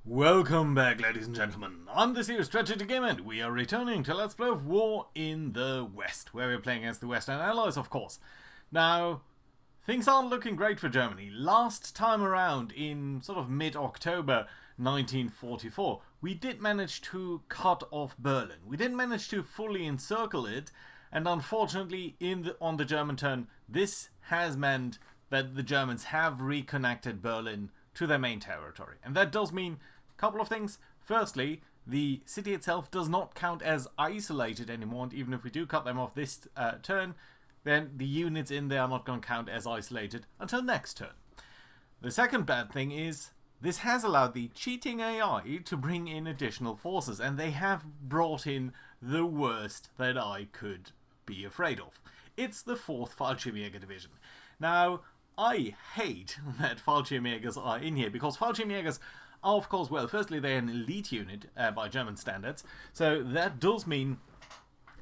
Welcome back, ladies and gentlemen. I'm this year's Strategy Game, and we are returning to Let's Play of War in the West, where we're playing against the Western Allies, of course. Now, things aren't looking great for Germany. Last time around, in sort of mid-October 1944, we did manage to cut off Berlin. We didn't manage to fully encircle it, and unfortunately, on the German turn, this has meant that the Germans have reconnected Berlin to their main territory. And that does mean a couple of things. Firstly, the city itself does not count as isolated anymore, and even if we do cut them off this turn, then the units in there are not going to count as isolated until next turn. The second bad thing is this has allowed the cheating AI to bring in additional forces, and they have brought in the worst that I could be afraid of. It's the 4th Fallschirmjäger Division. Now, I hate that Fallschirmjägers are in here, because Fallschirmjägers are, of course, well, firstly, they're an elite unit by German standards, so that does mean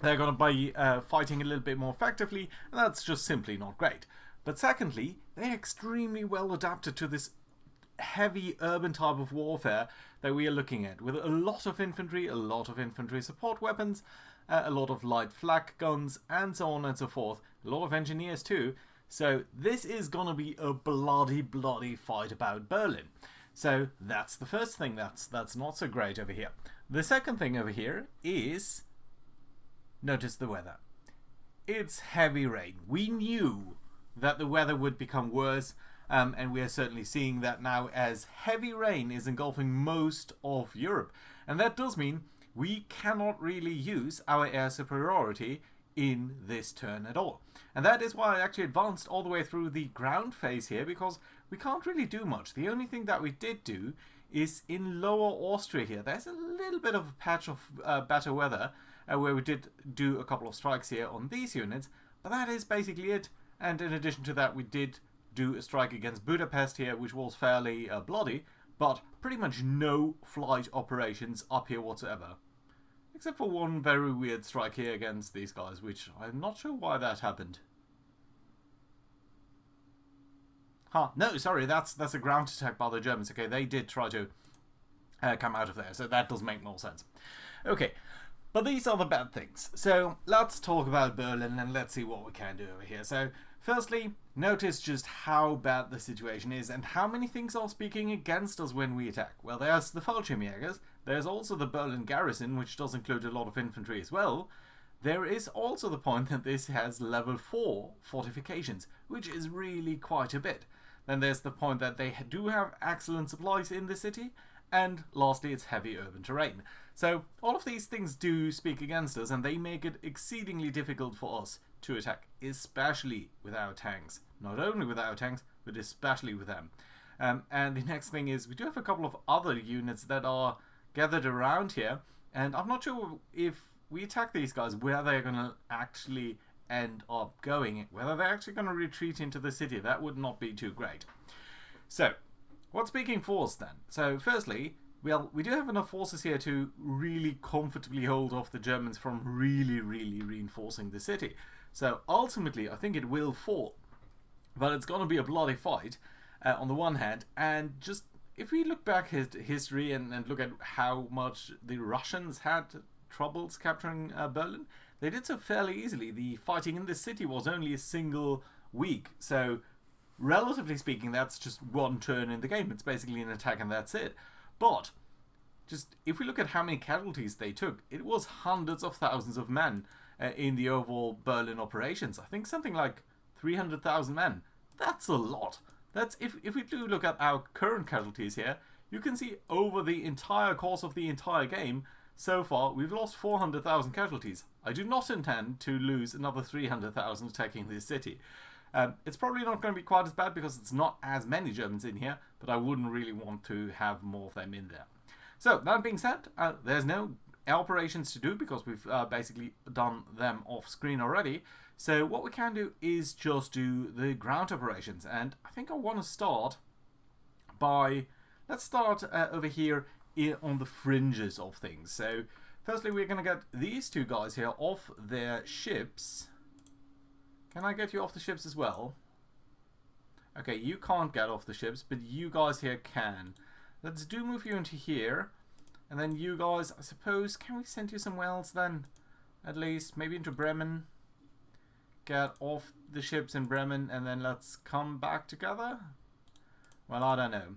they're going to be fighting a little bit more effectively, and that's just simply not great. But secondly, they're extremely well adapted to this heavy urban type of warfare that we are looking at, with a lot of infantry support weapons, a lot of light flak guns, and so on and so forth, a lot of engineers too. So this is gonna be a bloody fight about Berlin. So that's the first thing that's not so great over here. The second thing over here is, notice the weather. It's heavy rain. We knew that the weather would become worse, and we are certainly seeing that now as heavy rain is engulfing most of Europe. And that does mean we cannot really use our air superiority in this turn at all. And that is why I actually advanced all the way through the ground phase here, because we can't really do much. The only thing that we did do is in Lower Austria here. There's a little bit of a patch of better weather where we did do a couple of strikes here on these units, but that is basically it. And in addition to that, we did do a strike against Budapest here, which was fairly bloody, but pretty much no flight operations up here whatsoever. Except for one very weird strike here against these guys, which I'm not sure why that happened. No, sorry, that's a ground attack by the Germans. Okay, they did try to come out of there, so that does make more sense. Okay, but these are the bad things. So let's talk about Berlin and let's see what we can do over here. So firstly, notice just how bad the situation is and how many things are speaking against us when we attack. Well, there's the Fallschirmjägers, there's also the Berlin garrison, which does include a lot of infantry as well. There is also the point that this has level 4 fortifications, which is really quite a bit. Then there's the point that they do have excellent supplies in the city, and lastly, it's heavy urban terrain. So all of these things do speak against us, and they make it exceedingly difficult for us to attack, especially with our tanks. Not only with our tanks, but especially with them. And the next thing is, we do have a couple of other units that are gathered around here, and I'm not sure if we attack these guys where they're going to actually end up going, whether they're actually going to retreat into the city. That would not be too great. So, what's speaking for us then? So, firstly, well, we do have enough forces here to really comfortably hold off the Germans from really reinforcing the city. So, ultimately, I think it will fall. But it's going to be a bloody fight, on the one hand, and just if we look back at history and look at how much the Russians had troubles capturing Berlin, they did so fairly easily. The fighting in the city was only a single week, so relatively speaking, that's just one turn in the game. It's basically an attack and that's it. But just if we look at how many casualties they took, it was hundreds of thousands of men in the overall Berlin operations. I think something like 300,000 men. That's a lot. That's if we do look at our current casualties here, you can see over the entire course of the entire game, so far we've lost 400,000 casualties. I do not intend to lose another 300,000 attacking this city. It's probably not going to be quite as bad because it's not as many Germans in here, but I wouldn't really want to have more of them in there. So, that being said, there's no operations to do because we've basically done them off screen already. So what we can do is just do the ground operations, and I think I want to start by, let's start over here on the fringes of things. So firstly, we're going to get these two guys here off their ships. Can I get you off the ships as well? Okay, you can't get off the ships, but you guys here can. Let's do move you into here. And then you guys, I suppose, can we send you somewhere else then? At least, maybe into Bremen. Get off the ships in Bremen and then let's come back together? Well, I don't know.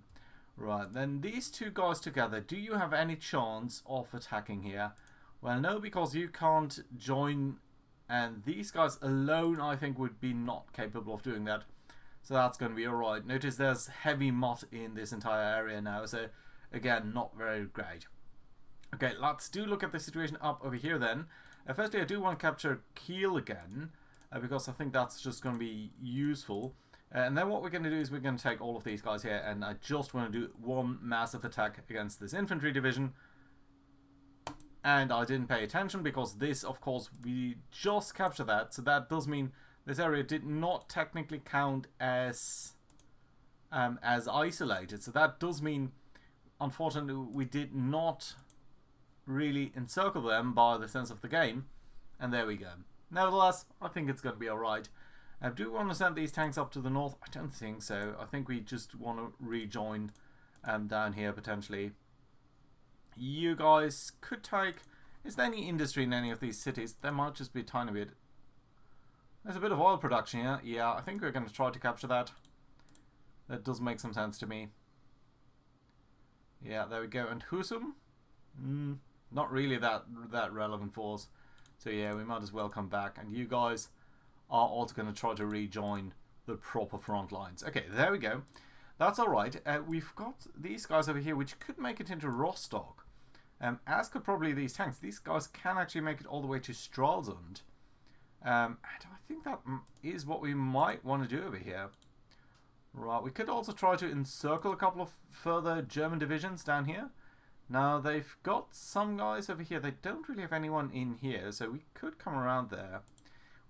Right, then these two guys together, do you have any chance of attacking here? Well, no, because you can't join, and these guys alone, I think, would be not capable of doing that. So that's going to be alright. Notice there's heavy mot in this entire area now, so again, not very great. Okay, let's do look at the situation up over here then. Firstly, I do want to capture Kiel again, because I think that's just going to be useful. And then what we're going to do is we're going to take all of these guys here, and I just want to do one massive attack against this infantry division. And I didn't pay attention because this, of course, we just captured that, so that does mean this area did not technically count as isolated. So that does mean, unfortunately, we did not really encircle them by the sense of the game, and there we go. Nevertheless, I think it's going to be alright. Do we want to send these tanks up to the north? I don't think so. I think we just want to rejoin down here potentially. You guys could take... Is there any industry in any of these cities? There might just be a tiny bit. There's a bit of oil production here. Yeah, I think we're going to try to capture that. That does make some sense to me. Yeah, there we go. And Husum? Not really that relevant for us. So yeah, we might as well come back. And you guys are also going to try to rejoin the proper front lines. Okay, there we go. That's alright. We've got these guys over here which could make it into Rostock. As could probably these tanks. These guys can actually make it all the way to Stralsund. And I think that is what we might want to do over here. Right, we could also try to encircle a couple of further German divisions down here. Now, they've got some guys over here. They don't really have anyone in here, so we could come around there.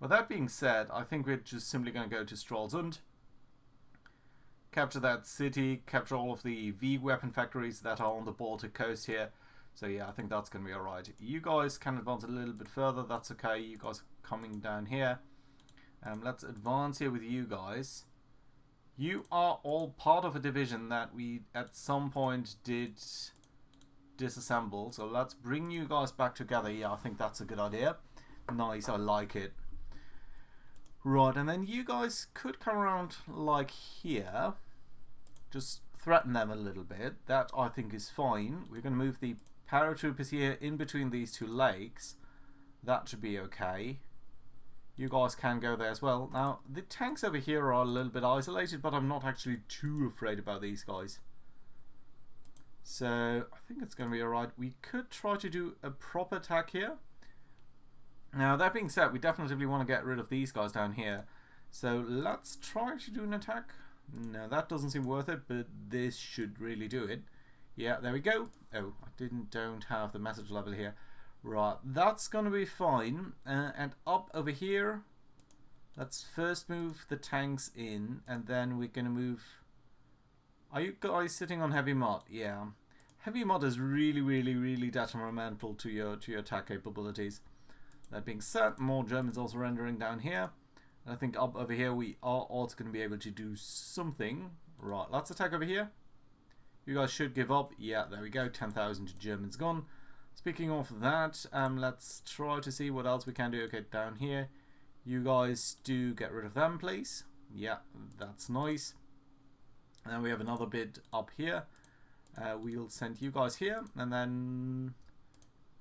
With that being said, I think we're just simply going to go to Stralsund. Capture that city, capture all of the V weapon factories that are on the Baltic coast here. So yeah, I think that's going to be alright. You guys can advance a little bit further, that's okay. You guys coming down here. Let's advance here with you guys. You are all part of a division that we at some point did disassemble. So let's bring you guys back together. Yeah, I think that's a good idea. Nice, I like it. Right, and then you guys could come around like here. Just threaten them a little bit. That I think is fine. We're going to move the paratroopers here in between these two lakes. That should be okay. You guys can go there as well. Now, the tanks over here are a little bit isolated, but I'm not actually too afraid about these guys. So, I think it's going to be alright. We could try to do a proper attack here. Now, that being said, we definitely want to get rid of these guys down here. So, let's try to do an attack. No, that doesn't seem worth it, but this should really do it. Yeah, there we go. Oh, I don't have the message level here. Right, that's going to be fine. And up over here, let's first move the tanks in, and then we're going to move... Are you guys sitting on heavy mod? Yeah. Heavy mod is really detrimental to your attack capabilities. That being said, more Germans also rendering down here. And I think up over here we are also going to be able to do something. Right, let's attack over here. You guys should give up. Yeah, there we go. 10,000 Germans gone. Speaking of that, let's try to see what else we can do. Okay, down here. You guys do get rid of them, please. Yeah, that's nice. And we have another bit up here. We'll send you guys here. And then...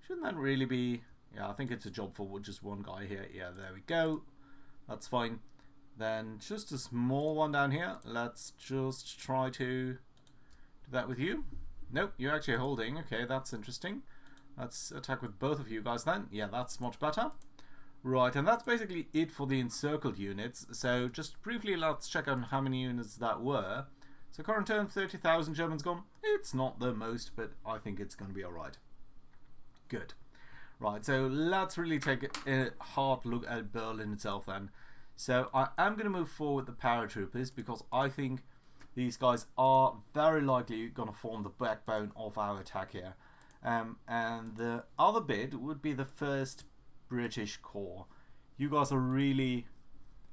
Shouldn't that really be... Yeah, I think it's a job for just one guy here. Yeah, there we go. That's fine. Then just a small one down here. Let's just try to do that with you. Nope, you're actually holding. Okay, that's interesting. Let's attack with both of you guys then. Yeah, that's much better. Right, and that's basically it for the encircled units. So just briefly, let's check on how many units that were. So current turn, 30,000 Germans gone. It's not the most, but I think it's going to be alright. Good. Right, so let's really take a hard look at Berlin itself then. So I am going to move forward the paratroopers because I think these guys are very likely going to form the backbone of our attack here. And the other bit would be the 1st British Corps. You guys are really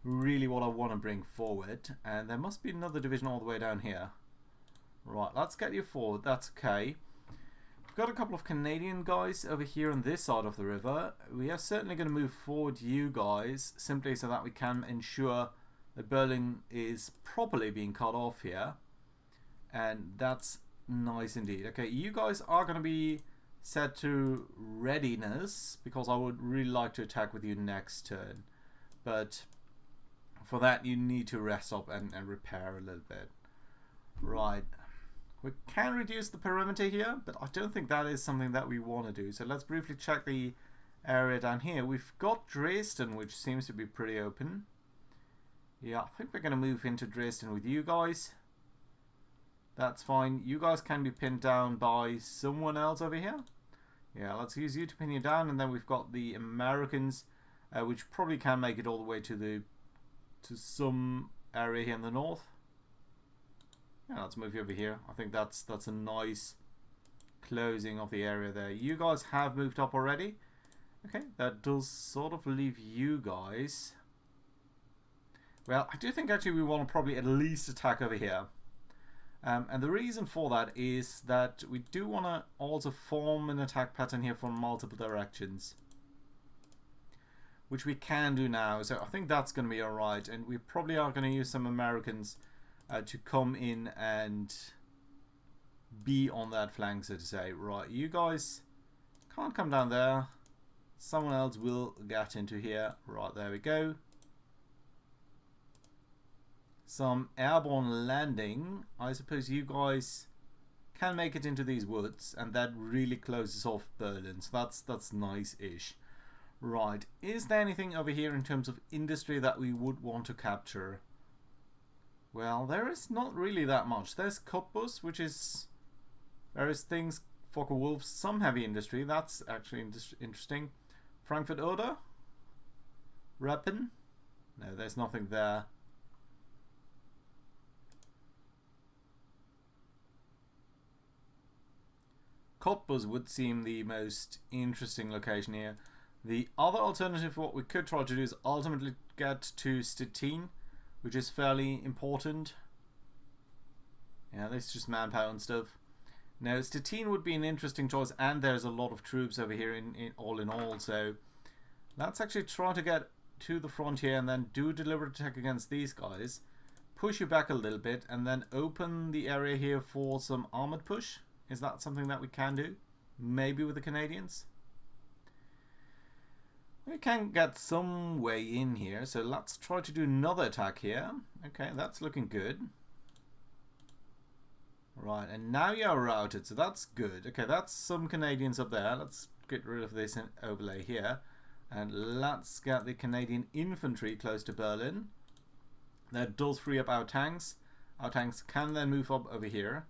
what I want to bring forward. And there must be another division all the way down here. Right, let's get you forward. That's okay. We've got a couple of Canadian guys over here on this side of the river. We are certainly going to move forward you guys, simply so that we can ensure that Berlin is properly being cut off here. And that's nice indeed. Okay, you guys are going to be set to readiness, because I would really like to attack with you next turn. But for that, you need to rest up and repair a little bit. Right. We can reduce the perimeter here, but I don't think that is something that we want to do. So let's briefly check the area down here. We've got Dresden, which seems to be pretty open. Yeah, I think we're going to move into Dresden with you guys. That's fine. You guys can be pinned down by someone else over here. Yeah, let's use you to pin you down, and then we've got the Americans, which probably can make it all the way to some area here in the north. Yeah, let's move you over here. I think that's a nice closing of the area there. You guys have moved up already. Okay, that does sort of leave you guys. Well, I do think actually we want to probably at least attack over here. And the reason for that is that we do want to also form an attack pattern here from multiple directions, which we can do now. So I think that's going to be alright, and we probably are going to use some Americans to come in and be on that flank, so to say. Right, you guys can't come down there. Someone else will get into here. Right, there we go. Some airborne landing. I suppose you guys can make it into these woods, and that really closes off Berlin. So that's nice-ish. Right, is there anything over here in terms of industry that we would want to capture? Well, there is not really that much. There's Cottbus, which is various things, Focke-Wulf, some heavy industry. That's actually interesting. Frankfurt-Oder? Reppen? No, there's nothing there. Cottbus would seem the most interesting location here. The other alternative, what we could try to do, is ultimately get to Stettin, which is fairly important. Yeah, this is just manpower and stuff. Now, Stettin would be an interesting choice, and there's a lot of troops over here in all. So let's actually try to get to the frontier and then do a deliberate attack against these guys. Push you back a little bit, and then open the area here for some armored push. Is that something that we can do? Maybe with the Canadians? We can get some way in here, so let's try to do another attack here. Okay, that's looking good. Right, and now you're routed, so that's good. Okay, that's some Canadians up there. Let's get rid of this overlay here. And let's get the Canadian infantry close to Berlin. That does free up our tanks. Our tanks can then move up over here.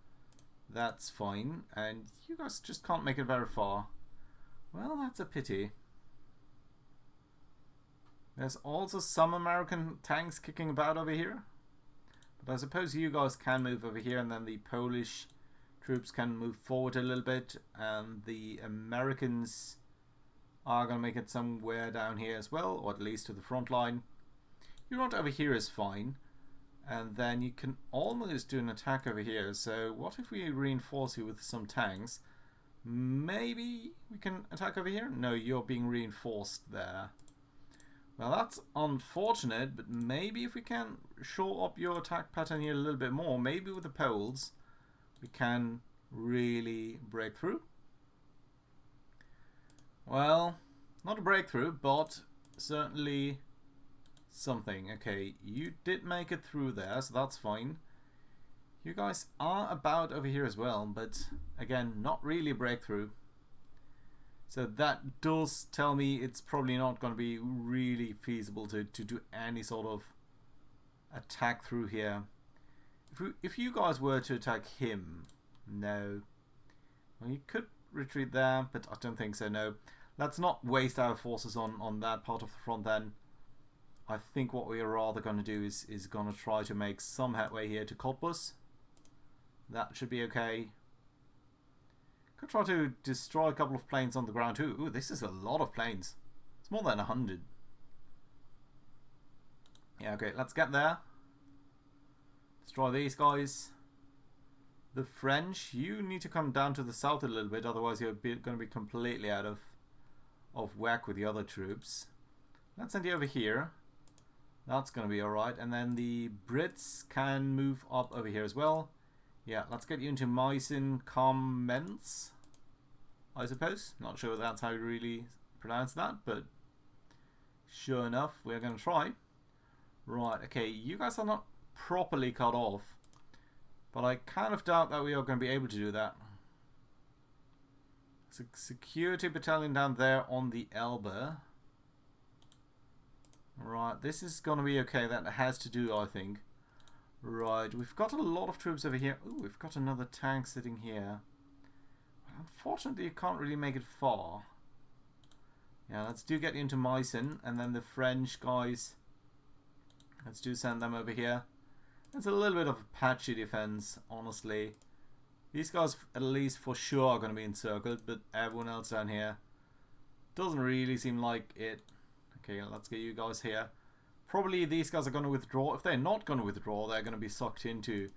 That's fine. And you guys just can't make it very far. Well, that's a pity. There's also some American tanks kicking about over here. But I suppose you guys can move over here, and then the Polish troops can move forward a little bit, and the Americans are going to make it somewhere down here as well, or at least to the front line. Your front over here is fine. And then you can almost do an attack over here. So what if we reinforce you with some tanks? Maybe we can attack over here? No, you're being reinforced there. Well, that's unfortunate, but maybe if we can shore up your attack pattern here a little bit more, maybe with the Poles, we can really break through. Well, not a breakthrough, but certainly something. Okay, you did make it through there, so that's fine. You guys are about over here as well, but again, not really a breakthrough. So that does tell me it's probably not going to be really feasible to do any sort of attack through here. If you guys were to attack him, no. Well, you could retreat there, but I don't think so, no. Let's not waste our forces on that part of the front then. I think what we are rather going to do is going to try to make some headway here to Cottbus. That should be okay. Could try to destroy a couple of planes on the ground too. Ooh, this is a lot of planes. It's more than 100. Yeah, okay, let's get there. Destroy these guys. The French, you need to come down to the south a little bit, otherwise you're going to be completely out of whack with the other troops. Let's send you over here. That's going to be alright. And then the Brits can move up over here as well. Yeah, let's get you into Meissen Commence, I suppose. Not sure that's how you really pronounce that, but sure enough, we're going to try. Right, okay, you guys are not properly cut off, but I kind of doubt that we are going to be able to do that. Security battalion down there on the Elbe. Right, this is going to be okay. That has to do, I think. Right, we've got a lot of troops over here. Ooh, we've got another tank sitting here. Unfortunately, you can't really make it far. Yeah, let's do get into Meissen, and then the French guys. Let's do send them over here. It's a little bit of a patchy defense, honestly. These guys, at least for sure, are going to be encircled, but everyone else down here doesn't really seem like it. Okay, let's get you guys here. Probably these guys are going to withdraw. If they're not going to withdraw, they're going to be sucked into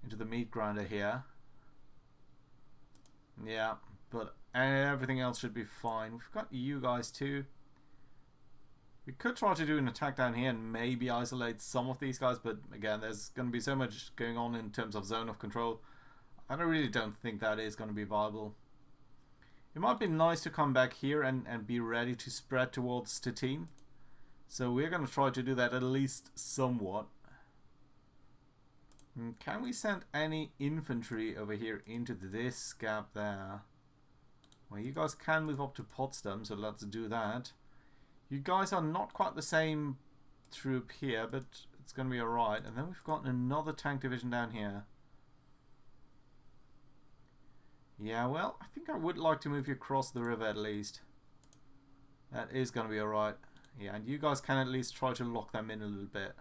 the meat grinder here. Yeah, but everything else should be fine. We've got you guys too. We could try to do an attack down here and maybe isolate some of these guys, but again, there's going to be so much going on in terms of zone of control. I really don't think that is going to be viable. It might be nice to come back here and be ready to spread towards Stettin. So we're going to try to do that at least somewhat. Can we send any infantry over here into this gap there? Well, you guys can move up to Potsdam, so let's do that. You guys are not quite the same troop here, but it's going to be alright. And then we've got another tank division down here. Yeah, well, I think I would like to move you across the river at least. That is going to be alright. Yeah, and you guys can at least try to lock them in a little bit.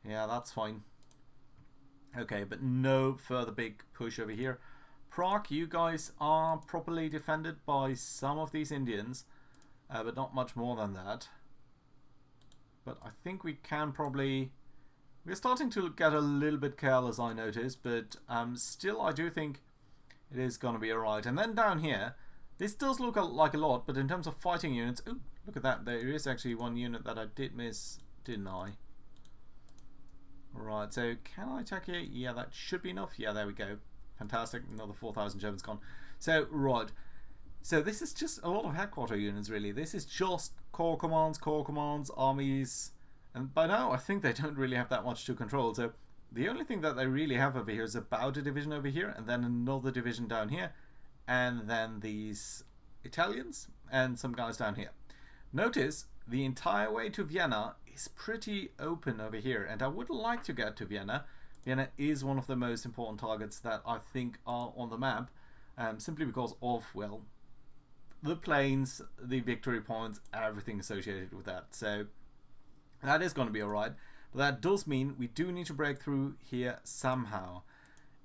Yeah, that's fine. Okay, but no further big push over here. Prague, you guys are properly defended by some of these Indians. But not much more than that. But I think we can probably... We're starting to get a little bit careless, I notice, but still I do think it is going to be alright. And then down here, this does look like a lot, but in terms of fighting units... Ooh, look at that. There is actually one unit that I did miss, didn't I? Right, so can I attack here? Yeah, that should be enough. Yeah, there we go. Fantastic. Another 4,000 Germans gone. So, right. So this is just a lot of headquarter units, really. This is just corps commands, armies. And by now, I think they don't really have that much to control. So the only thing that they really have over here is about a division over here, and then another division down here, and then these Italians, and some guys down here. Notice the entire way to Vienna is pretty open over here, and I would like to get to Vienna. Vienna is one of the most important targets that I think are on the map, simply because of, well, the planes, the victory points, everything associated with that. So that is going to be alright. But that does mean we do need to break through here somehow.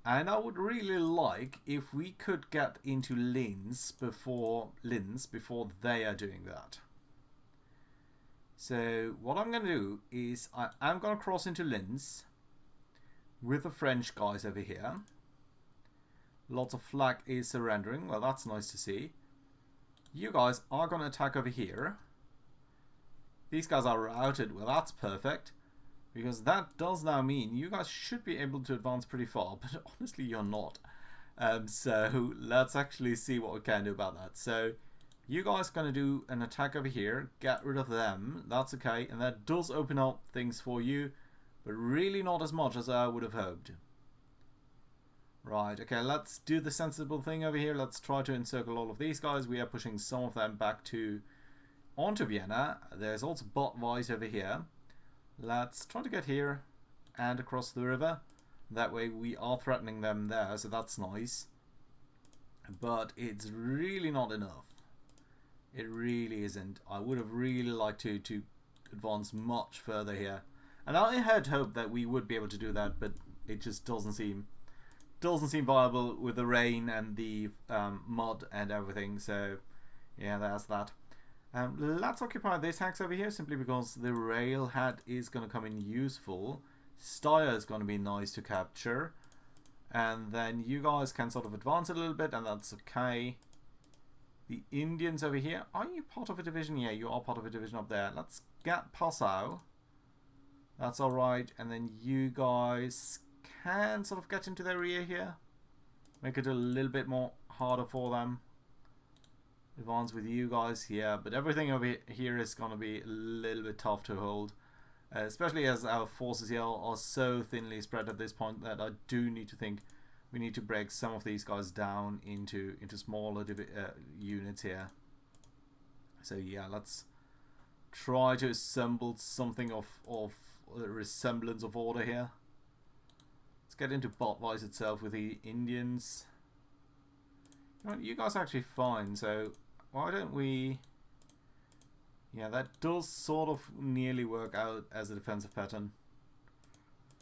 And I would really like if we could get into Linz before they are doing that. So what I'm going to do is I'm going to cross into Linz with the French guys over here. Lots of flak is surrendering. Well, that's nice to see. You guys are going to attack over here. These guys are routed. Well, that's perfect. Because that does now mean you guys should be able to advance pretty far. But honestly, you're not. So let's actually see what we can do about that. So you guys are going to do an attack over here. Get rid of them. That's okay. And that does open up things for you. But really not as much as I would have hoped. Right, okay, let's do the sensible thing over here. Let's try to encircle all of these guys. We are pushing some of them back onto Vienna. There's also Botweiss over here. Let's try to get here and across the river. That way we are threatening them there, so that's nice. But it's really not enough. It really isn't. I would have really liked to advance much further here. And I had hoped that we would be able to do that, but it just doesn't seem viable with the rain and the mud and everything. So yeah, that's that. Let's occupy this hex over here simply because the railhead is going to come in useful. Steyr is going to be nice to capture. And then you guys can sort of advance a little bit, and that's okay. The Indians over here. Are you part of a division? Yeah, you are part of a division up there. Let's get Passau. That's alright. And then you guys can sort of get into their rear here. Make it a little bit more harder for them. Advance with you guys here. But everything over here is going to be a little bit tough to hold. Especially as our forces here are so thinly spread at this point that I do need to think we need to break some of these guys down into smaller units here. So yeah, let's try to assemble something of a resemblance of order here. Let's get into Botwise itself with the Indians. You know what, you guys are actually fine, so why don't we... Yeah, that does sort of nearly work out as a defensive pattern.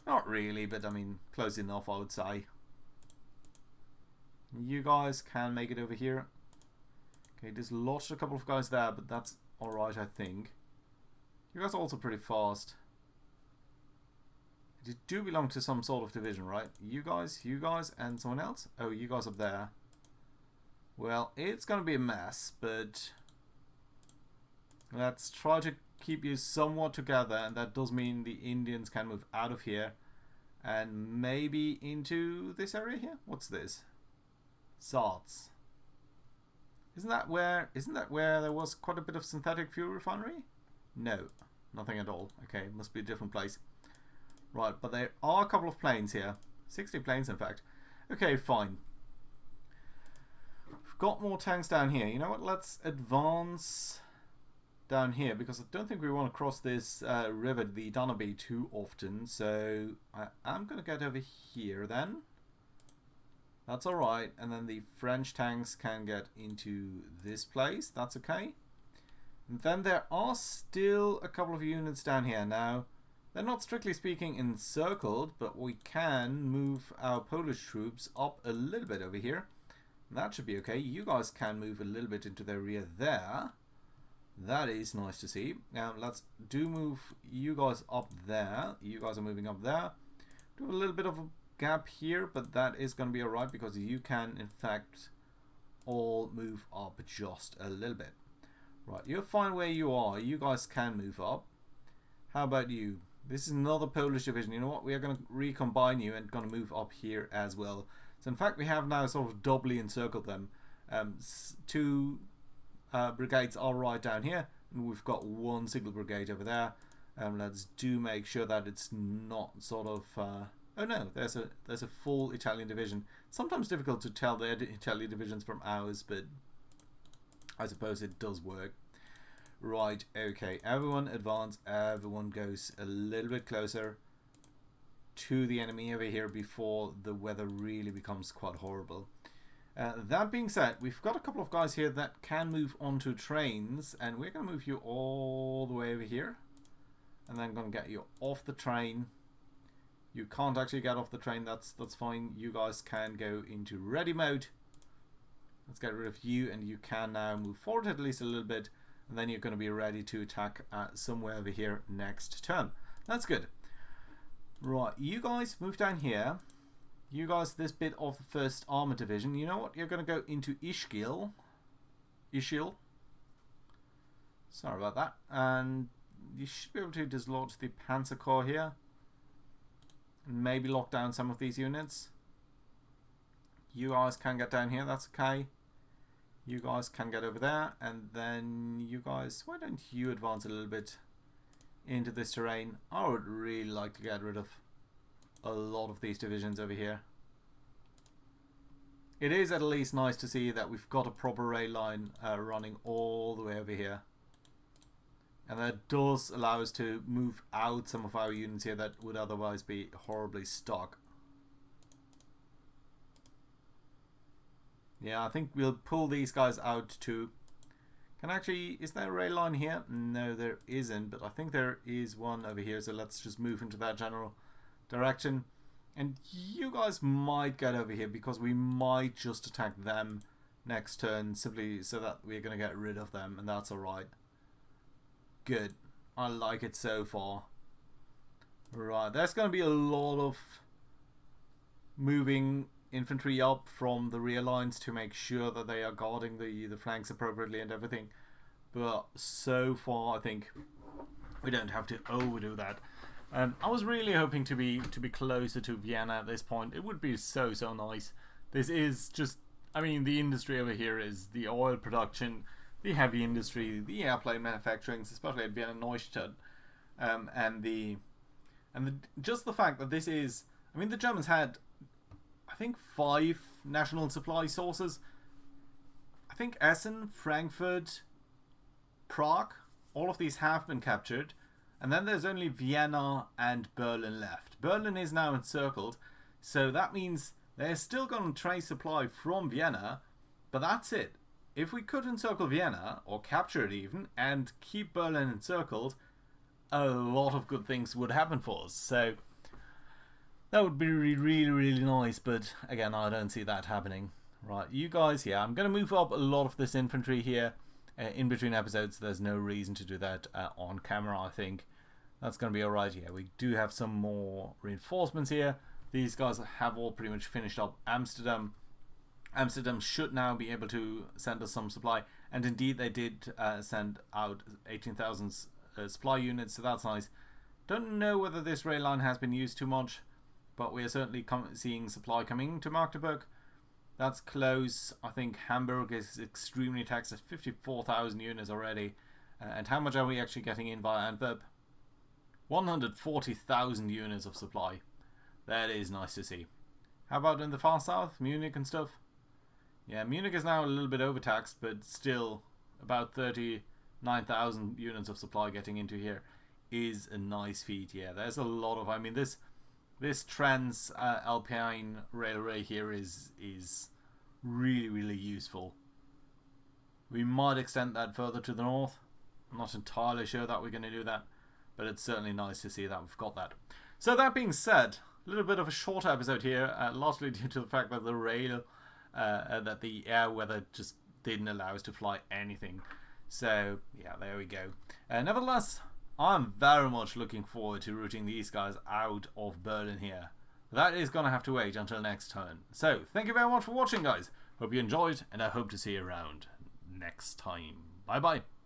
Not really, but I mean, close enough, I would say. You guys can make it over here. Okay, there's lost a couple of guys there, but that's alright, I think. You guys are also pretty fast. You do belong to some sort of division, right? You guys, and someone else? Oh, you guys up there. Well, it's going to be a mess, but let's try to keep you somewhat together, and that does mean the Indians can move out of here and maybe into this area here. What's this? Strats. Isn't that where there was quite a bit of synthetic fuel refinery? No, nothing at all. Okay, must be a different place. Right, but there are a couple of planes here. 60 planes, in fact. Okay, fine. We've got more tanks down here. You know what? Let's advance down here, because I don't think we want to cross this river, the Danube, too often. So I am going to get over here then. That's alright. And then the French tanks can get into this place. That's okay. And then there are still a couple of units down here. Now, they're not strictly speaking encircled, but we can move our Polish troops up a little bit over here. That should be okay. You guys can move a little bit into their rear there. That is nice to see. Now, let's move you guys up there. You guys are moving up there. Do a little bit of a gap here, but that is going to be alright, because you can, in fact, all move up just a little bit. Right, you're fine where you are. You guys can move up. How about you? This is another Polish division. You know what? We are going to recombine you and going to move up here as well. So, in fact, we have now sort of doubly encircled them. Two brigades are right down here, and we've got one single brigade over there. Let's make sure that it's not sort of... oh no, there's a full Italian division. Sometimes difficult to tell the Italian divisions from ours, but I suppose it does work. Right, okay, everyone advance, everyone goes a little bit closer to the enemy over here before the weather really becomes quite horrible. That being said, we've got a couple of guys here that can move onto trains, and we're going to move you all the way over here, and then going to get you off the train. You can't actually get off the train, that's fine. You guys can go into ready mode. Let's get rid of you, and you can now move forward at least a little bit, and then you're going to be ready to attack somewhere over here next turn. That's good. Right, you guys move down here. You guys, this bit of the 1st Armoured Division. You know what? You're going to go into Ischgl. Sorry about that. And you should be able to dislodge the Panzer Corps here. And maybe lock down some of these units. You guys can get down here. That's okay. You guys can get over there. And then you guys, why don't you advance a little bit into this terrain? I would really like to get rid of a lot of these divisions over here. It is at least nice to see that we've got a proper rail line running all the way over here, and that does allow us to move out some of our units here that would otherwise be horribly stuck. Yeah, I think we'll pull these guys out too. Is there a rail line here? No, there isn't, but I think there is one over here, so let's just move into that general direction. And you guys might get over here, because we might just attack them next turn, simply so that we're going to get rid of them, and that's alright. Good. I like it so far. Right, there's going to be a lot of moving infantry up from the rear lines to make sure that they are guarding the flanks appropriately and everything. But so far, I think we don't have to overdo that. I was really hoping to be closer to Vienna at this point. It would be so nice. This is just, I mean, the industry over here is the oil production, the heavy industry, the airplane manufacturing, especially at Vienna Neustadt, just the fact that this is, I mean, the Germans had, I think, 5 national supply sources. I think Essen, Frankfurt, Prague, all of these have been captured. And then there's only Vienna and Berlin left. Berlin is now encircled, so that means they're still going to trace supply from Vienna, but that's it. If we could encircle Vienna, or capture it even, and keep Berlin encircled, a lot of good things would happen for us. So that would be really nice, but again, I don't see that happening. Right, you guys, yeah, I'm going to move up a lot of this infantry here. In between episodes, there's no reason to do that on camera. I think that's going to be alright. Yeah, we do have some more reinforcements here. These guys have all pretty much finished up Amsterdam. Amsterdam should now be able to send us some supply, and indeed they did send out 18,000 supply units, so that's nice. Don't know whether this rail line has been used too much, but we are certainly seeing supply coming to Magdeburg. That's close. I think Hamburg is extremely taxed at 54,000 units already. And how much are we actually getting in via Antwerp? 140,000 units of supply. That is nice to see. How about in the far south, Munich and stuff? Yeah, Munich is now a little bit overtaxed, but still about 39,000 units of supply getting into here is a nice feat. Yeah, there's a lot of, I mean, this Trans Alpine railway here is really useful. We might extend that further to the north. I'm not entirely sure that we're going to do that, but it's certainly nice to see that we've got that. So that being said, a little bit of a short episode here, largely due to the fact that that the air weather just didn't allow us to fly anything. So yeah, there we go. Nevertheless, I'm very much looking forward to routing these guys out of Berlin here. That is going to have to wait until next turn. So, thank you very much for watching, guys. Hope you enjoyed, and I hope to see you around next time. Bye-bye.